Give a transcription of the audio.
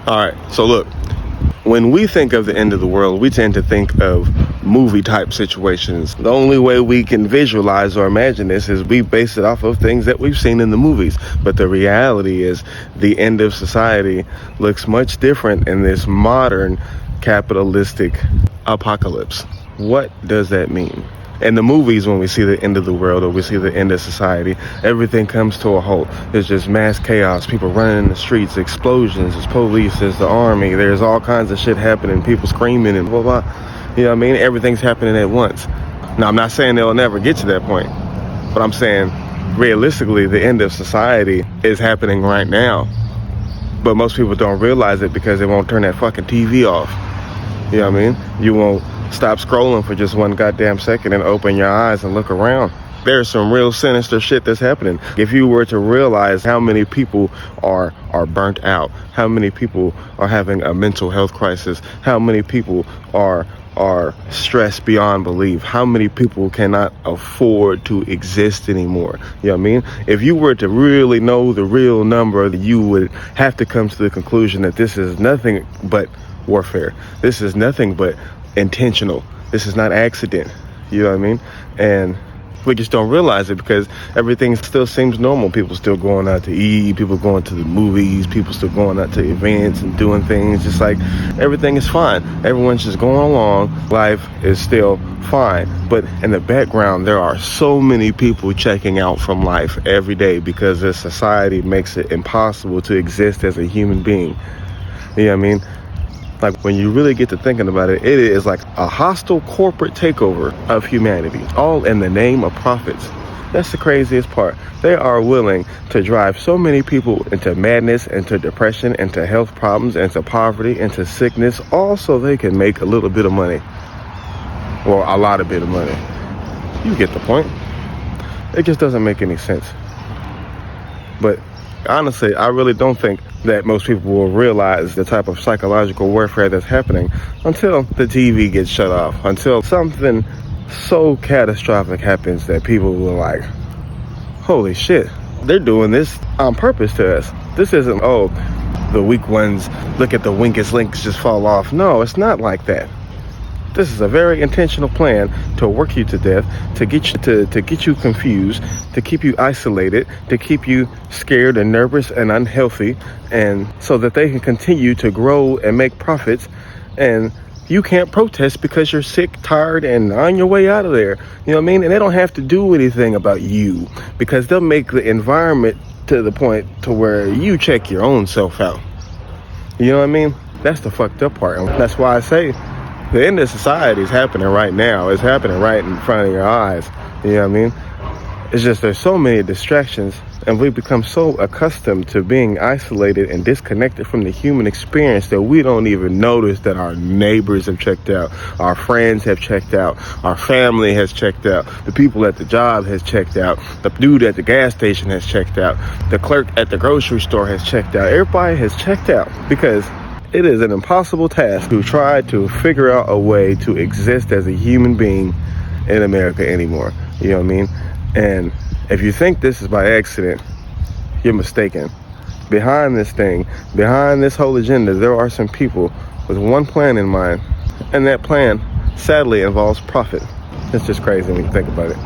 All right, so look, when we think of the end of the world, we tend to think of movie type situations. The only way we can visualize or imagine this is we base it off of things that we've seen in the movies. But the reality is the end of society looks much different in this modern capitalistic apocalypse. What does that mean? In the movies, when we see the end of the world or we see the end of society, everything comes to a halt. There's just mass chaos, people running in the streets, explosions, there's police, there's the army, there's all kinds of shit happening, people screaming and blah, blah. You know what I mean? Everything's happening at once. Now, I'm not saying they'll never get to that point, but I'm saying realistically, the end of society is happening right now. But most people don't realize it because they won't turn that fucking TV off. You know what I mean? You won't stop scrolling for just one goddamn second and open your eyes and look around. There's some real sinister shit that's happening. If you were to realize how many people are burnt out, how many people are having a mental health crisis, how many people are stressed beyond belief, how many people cannot afford to exist anymore. You know what I mean? If you were to really know the real number, you would have to come to the conclusion that this is nothing but warfare. This is nothing but intentional. This is not accident. You know what I mean? And we just don't realize it because everything still seems normal. People still going out to eat, people going to the movies, people still going out to events and doing things just like everything is fine. Everyone's just going along. Life is still fine. But in the background, there are so many people checking out from life every day because this society makes it impossible to exist as a human being. You know what I mean? Like, when you really get to thinking about it, it is like a hostile corporate takeover of humanity, all in the name of profits. That's the craziest part. They are willing to drive so many people into madness, into depression, into health problems, into poverty, into sickness, all so they can make a little bit of money. Or a lot of bit of money. You get the point. It just doesn't make any sense. But honestly, I really don't think that most people will realize the type of psychological warfare that's happening until the TV gets shut off, until something so catastrophic happens that people will like, holy shit, they're doing this on purpose to us. This isn't, oh, the weak ones, look at the weakest links just fall off. No, it's not like that. This is a very intentional plan to work you to death, to get you confused, to keep you isolated, to keep you scared and nervous and unhealthy, and so that they can continue to grow and make profits. And you can't protest because you're sick, tired, and on your way out of there. You know what I mean? And they don't have to do anything about you because they'll make the environment to the point to where you check your own self out. You know what I mean? That's the fucked up part. And that's why I say the end of society is happening right now. It's happening right in front of your eyes. You know what I mean? It's just there's so many distractions, and we've become so accustomed to being isolated and disconnected from the human experience that we don't even notice that our neighbors have checked out, our friends have checked out, our family has checked out, the people at the job has checked out, the dude at the gas station has checked out, the clerk at the grocery store has checked out. Everybody has checked out because it is an impossible task to try to figure out a way to exist as a human being in America anymore. You know what I mean? And if you think this is by accident, you're mistaken. Behind this thing, behind this whole agenda, there are some people with one plan in mind. And that plan, sadly, involves profit. It's just crazy when you think about it.